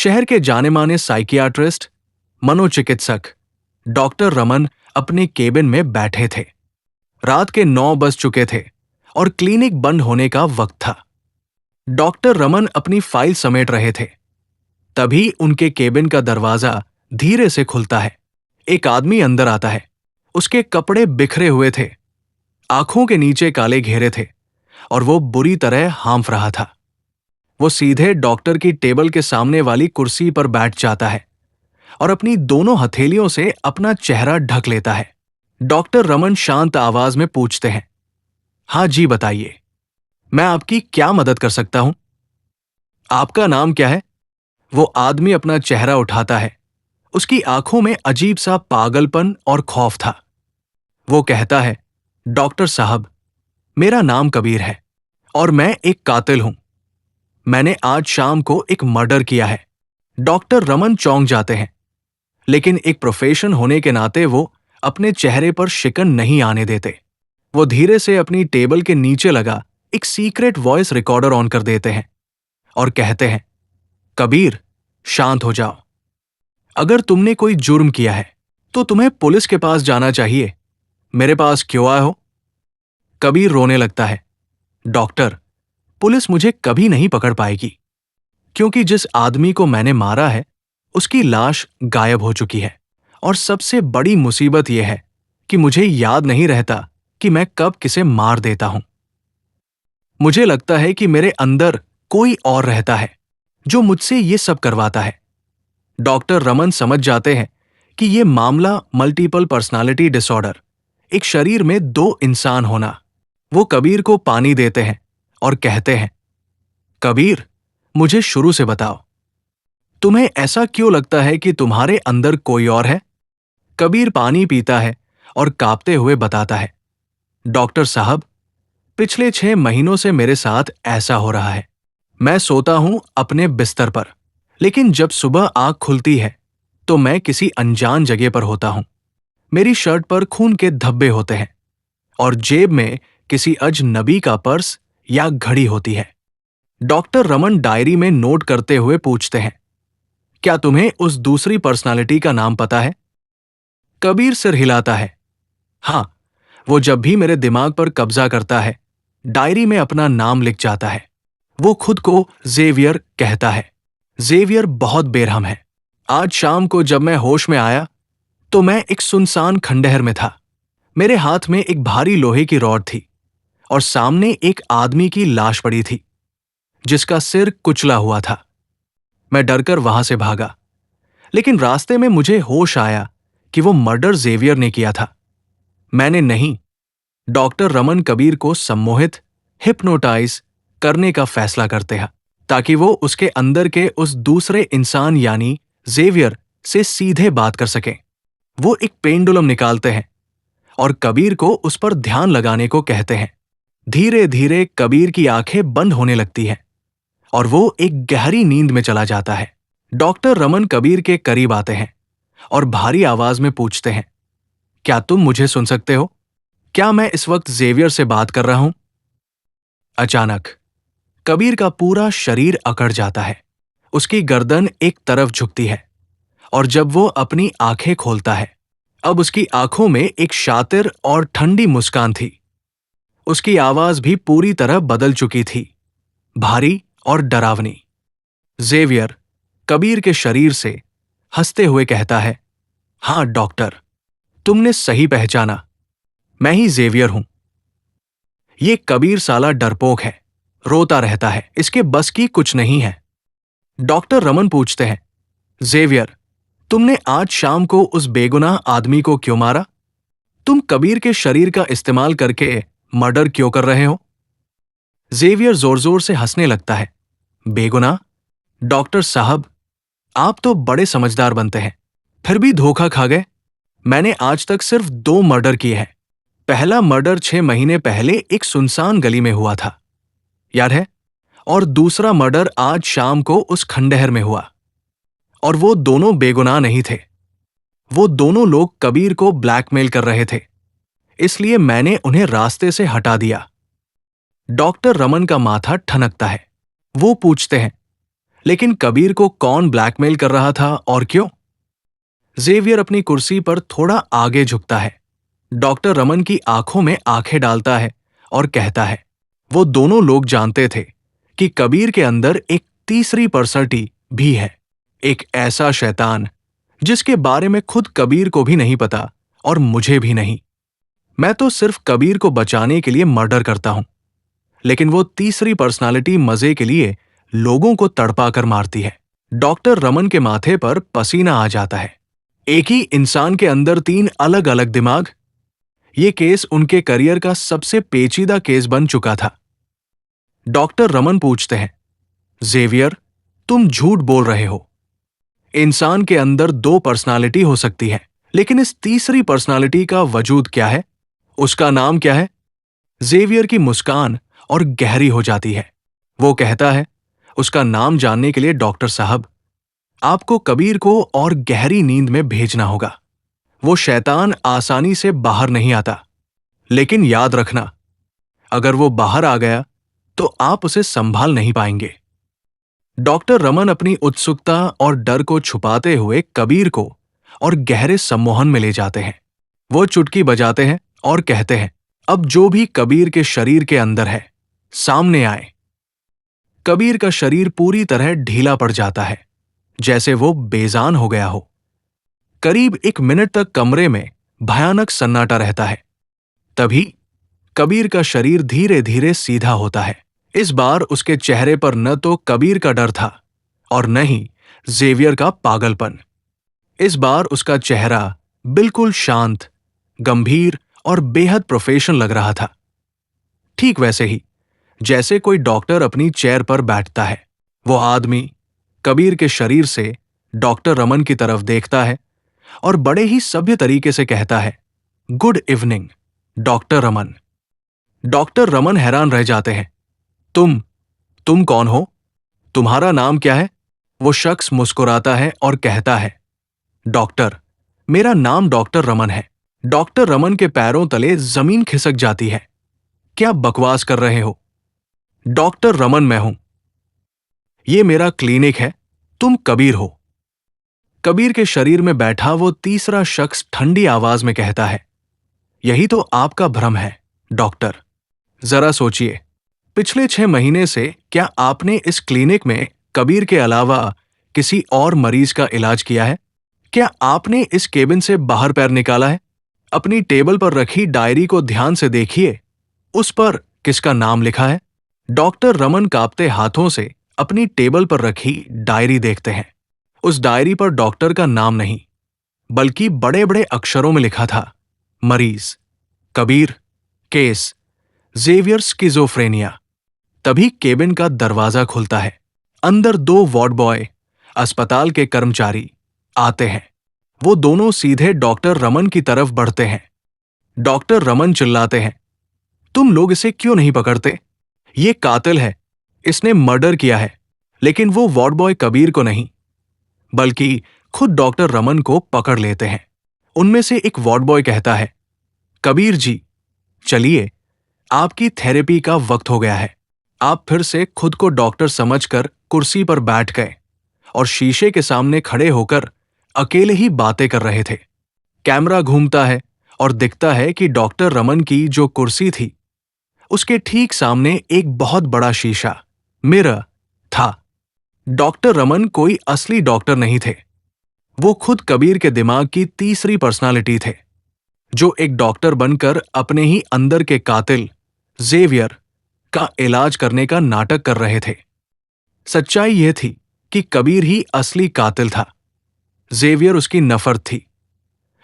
शहर के जाने माने साइकियाट्रिस्ट, मनोचिकित्सक डॉक्टर रमन अपने केबिन में बैठे थे। रात के 9 बज चुके थे और क्लिनिक बंद होने का वक्त था। डॉक्टर रमन अपनी फाइल समेट रहे थे। तभी उनके केबिन का दरवाजा धीरे से खुलता है। एक आदमी अंदर आता है। उसके कपड़े बिखरे हुए थे, आंखों के नीचे काले घेरे थे और वो बुरी तरह हांफ रहा था। वो सीधे डॉक्टर की टेबल के सामने वाली कुर्सी पर बैठ जाता है और अपनी दोनों हथेलियों से अपना चेहरा ढक लेता है। डॉक्टर रमन शांत आवाज में पूछते हैं, हाँ जी बताइए, मैं आपकी क्या मदद कर सकता हूं? आपका नाम क्या है? वो आदमी अपना चेहरा उठाता है। उसकी आंखों में अजीब सा पागलपन और खौफ था। वो कहता है, डॉक्टर साहब, मेरा नाम कबीर है और मैं एक कातिल हूं। मैंने आज शाम को एक मर्डर किया है। डॉक्टर रमन चौंक जाते हैं, लेकिन एक प्रोफेशन होने के नाते वो अपने चेहरे पर शिकन नहीं आने देते। वो धीरे से अपनी टेबल के नीचे लगा एक सीक्रेट वॉइस रिकॉर्डर ऑन कर देते हैं और कहते हैं, कबीर, शांत हो जाओ। अगर तुमने कोई जुर्म किया है तो तुम्हें पुलिस के पास जाना चाहिए। मेरे पास क्यों आए हो? कबीर रोने लगता है, डॉक्टर, पुलिस मुझे कभी नहीं पकड़ पाएगी, क्योंकि जिस आदमी को मैंने मारा है उसकी लाश गायब हो चुकी है। और सबसे बड़ी मुसीबत यह है कि मुझे याद नहीं रहता कि मैं कब किसे मार देता हूं। मुझे लगता है कि मेरे अंदर कोई और रहता है जो मुझसे ये सब करवाता है। डॉक्टर रमन समझ जाते हैं कि यह मामला मल्टीपल पर्सनालिटी डिसऑर्डर, एक शरीर में 2 इंसान होना। वो कबीर को पानी देते हैं और कहते हैं, कबीर, मुझे शुरू से बताओ, तुम्हें ऐसा क्यों लगता है कि तुम्हारे अंदर कोई और है? कबीर पानी पीता है और कांपते हुए बताता है, डॉक्टर साहब, पिछले 6 महीनों से मेरे साथ ऐसा हो रहा है। मैं सोता हूं अपने बिस्तर पर, लेकिन जब सुबह आंख खुलती है तो मैं किसी अनजान जगह पर होता हूं। मेरी शर्ट पर खून के धब्बे होते हैं और जेब में किसी अजनबी का पर्स या घड़ी होती है। डॉक्टर रमन डायरी में नोट करते हुए पूछते हैं, क्या तुम्हें उस दूसरी पर्सनालिटी का नाम पता है? कबीर सिर हिलाता है, हां, वो जब भी मेरे दिमाग पर कब्जा करता है डायरी में अपना नाम लिख जाता है। वो खुद को जेवियर कहता है। जेवियर बहुत बेरहम है। आज शाम को जब मैं होश में आया तो मैं एक सुनसान खंडहर में था। मेरे हाथ में एक भारी लोहे की रॉड थी और सामने एक आदमी की लाश पड़ी थी जिसका सिर कुचला हुआ था। मैं डरकर वहां से भागा, लेकिन रास्ते में मुझे होश आया कि वो मर्डर जेवियर ने किया था, मैंने नहीं। डॉक्टर रमन कबीर को सम्मोहित, हिप्नोटाइज करने का फैसला करते हैं ताकि वो उसके अंदर के उस दूसरे इंसान यानी जेवियर से सीधे बात कर सकें। वो एक पेंडुलम निकालते हैं और कबीर को उस पर ध्यान लगाने को कहते हैं। धीरे धीरे कबीर की आंखें बंद होने लगती हैं और वो एक गहरी नींद में चला जाता है। डॉक्टर रमन कबीर के करीब आते हैं और भारी आवाज में पूछते हैं, क्या तुम मुझे सुन सकते हो? क्या मैं इस वक्त जेवियर से बात कर रहा हूं? अचानक कबीर का पूरा शरीर अकड़ जाता है। उसकी गर्दन एक तरफ झुकती है और जब वो अपनी आंखें खोलता है, अब उसकी आंखों में एक शातिर और ठंडी मुस्कान थी। उसकी आवाज भी पूरी तरह बदल चुकी थी, भारी और डरावनी। जेवियर कबीर के शरीर से हंसते हुए कहता है, हां डॉक्टर, तुमने सही पहचाना, मैं ही जेवियर हूं। ये कबीर साला डरपोक है, रोता रहता है, इसके बस की कुछ नहीं है। डॉक्टर रमन पूछते हैं, जेवियर, तुमने आज शाम को उस बेगुनाह आदमी को क्यों मारा? तुम कबीर के शरीर का इस्तेमाल करके मर्डर क्यों कर रहे हो? जेवियर जोर जोर से हंसने लगता है, बेगुनाह? डॉक्टर साहब, आप तो बड़े समझदार बनते हैं, फिर भी धोखा खा गए। मैंने आज तक सिर्फ 2 मर्डर किए हैं। पहला मर्डर 6 महीने पहले एक सुनसान गली में हुआ था, याद है? और दूसरा मर्डर आज शाम को उस खंडहर में हुआ। और वो दोनों बेगुनाह नहीं थे। वो दोनों लोग कबीर को ब्लैकमेल कर रहे थे, इसलिए मैंने उन्हें रास्ते से हटा दिया। डॉक्टर रमन का माथा ठनकता है। वो पूछते हैं, लेकिन कबीर को कौन ब्लैकमेल कर रहा था और क्यों? जेवियर अपनी कुर्सी पर थोड़ा आगे झुकता है, डॉक्टर रमन की आंखों में आंखें डालता है और कहता है, वो दोनों लोग जानते थे कि कबीर के अंदर एक तीसरी पर्सनालिटी भी है, एक ऐसा शैतान जिसके बारे में खुद कबीर को भी नहीं पता और मुझे भी नहीं। मैं तो सिर्फ कबीर को बचाने के लिए मर्डर करता हूं, लेकिन वो तीसरी पर्सनालिटी मजे के लिए लोगों को तड़पा कर मारती है। डॉक्टर रमन के माथे पर पसीना आ जाता है। एक ही इंसान के अंदर 3 अलग अलग दिमाग। ये केस उनके करियर का सबसे पेचीदा केस बन चुका था। डॉक्टर रमन पूछते हैं, जेवियर, तुम झूठ बोल रहे हो। इंसान के अंदर 2 पर्सनालिटी हो सकती है, लेकिन इस तीसरी पर्सनालिटी का वजूद क्या है? उसका नाम क्या है? जेवियर की मुस्कान और गहरी हो जाती है। वो कहता है, उसका नाम जानने के लिए डॉक्टर साहब, आपको कबीर को और गहरी नींद में भेजना होगा। वो शैतान आसानी से बाहर नहीं आता, लेकिन याद रखना, अगर वो बाहर आ गया तो आप उसे संभाल नहीं पाएंगे। डॉक्टर रमन अपनी उत्सुकता और डर को छुपाते हुए कबीर को और गहरे सम्मोहन में ले जाते हैं। वो चुटकी बजाते हैं और कहते हैं, अब जो भी कबीर के शरीर के अंदर है, सामने आए। कबीर का शरीर पूरी तरह ढीला पड़ जाता है, जैसे वो बेजान हो गया हो। करीब 1 मिनट तक कमरे में भयानक सन्नाटा रहता है। तभी कबीर का शरीर धीरे धीरे सीधा होता है। इस बार उसके चेहरे पर न तो कबीर का डर था और न ही जेवियर का पागलपन। इस बार उसका चेहरा बिल्कुल शांत, गंभीर और बेहद प्रोफेशनल लग रहा था। ठीक वैसे ही जैसे कोई डॉक्टर अपनी चेयर पर बैठता है। वो आदमी कबीर के शरीर से डॉक्टर रमन की तरफ देखता है और बड़े ही सभ्य तरीके से कहता है, good evening doctor Raman. Doctor Raman हैरान रह जाते हैं। तुम कौन हो? तुम्हारा नाम क्या है? वो शख्स मुस्कुराता है और कहता है, डॉक्टर, मेरा नाम डॉक्टर रमन है। डॉक्टर रमन के पैरों तले जमीन खिसक जाती है। क्या बकवास कर रहे हो? डॉक्टर रमन मैं हूं। ये मेरा क्लिनिक है, तुम कबीर हो। कबीर के शरीर में बैठा वो तीसरा शख्स ठंडी आवाज में कहता है, यही तो आपका भ्रम है डॉक्टर। जरा सोचिए, पिछले 6 महीने से क्या आपने इस क्लिनिक में कबीर के अलावा किसी और मरीज का इलाज किया है? क्या आपने इस केबिन से बाहर पैर निकाला है? अपनी टेबल पर रखी डायरी को ध्यान से देखिए, उस पर किसका नाम लिखा है? डॉक्टर रमन कांपते हाथों से अपनी टेबल पर रखी डायरी देखते हैं। उस डायरी पर डॉक्टर का नाम नहीं, बल्कि बड़े बड़े अक्षरों में लिखा था, मरीज कबीर, केस जेवियर स्किज़ोफ्रेनिया। तभी केबिन का दरवाजा खुलता है। अंदर 2 वार्ड बॉय, अस्पताल के कर्मचारी आते हैं। वो दोनों सीधे डॉक्टर रमन की तरफ बढ़ते हैं। डॉक्टर रमन चिल्लाते हैं, तुम लोग इसे क्यों नहीं पकड़ते? ये कातिल है, इसने मर्डर किया है। लेकिन वो वार्ड बॉय कबीर को नहीं, बल्कि खुद डॉक्टर रमन को पकड़ लेते हैं। उनमें से एक वार्ड बॉय कहता है, कबीर जी, चलिए, आपकी थेरेपी का वक्त हो गया है। आप फिर से खुद को डॉक्टर समझकर कुर्सी पर बैठ गए और शीशे के सामने खड़े होकर अकेले ही बातें कर रहे थे। कैमरा घूमता है और दिखता है कि डॉक्टर रमन की जो कुर्सी थी, उसके ठीक सामने एक बहुत बड़ा शीशा, मिरर, था। डॉक्टर रमन कोई असली डॉक्टर नहीं थे। वो खुद कबीर के दिमाग की तीसरी पर्सनालिटी थे, जो एक डॉक्टर बनकर अपने ही अंदर के कातिल जेवियर का इलाज करने का नाटक कर रहे थे। सच्चाई यह थी कि कबीर ही असली कातिल था, जेवियर उसकी नफरत थी,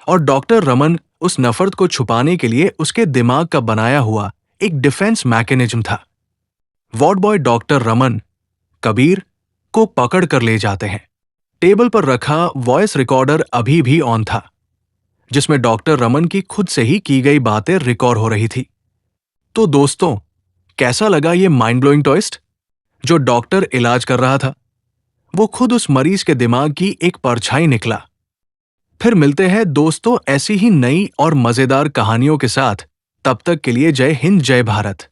और डॉक्टर रमन उस नफरत को छुपाने के लिए उसके दिमाग का बनाया हुआ एक डिफेंस मैकेनिज्म था। Ward boy doctor Raman Kabir को पकड़ कर ले जाते हैं। टेबल पर रखा वॉइस रिकॉर्डर अभी भी ऑन था, जिसमें डॉक्टर रमन की खुद से ही की गई बातें रिकॉर्ड हो रही थी। तो दोस्तों, कैसा लगा ये माइंड ब्लोइंग ट्विस्ट? जो डॉक्टर इलाज कर रहा था, वो खुद उस मरीज के दिमाग की एक परछाई निकला। फिर मिलते हैं दोस्तों ऐसी ही नई और मजेदार कहानियों के साथ। तब तक के लिए जय हिंद, जय भारत।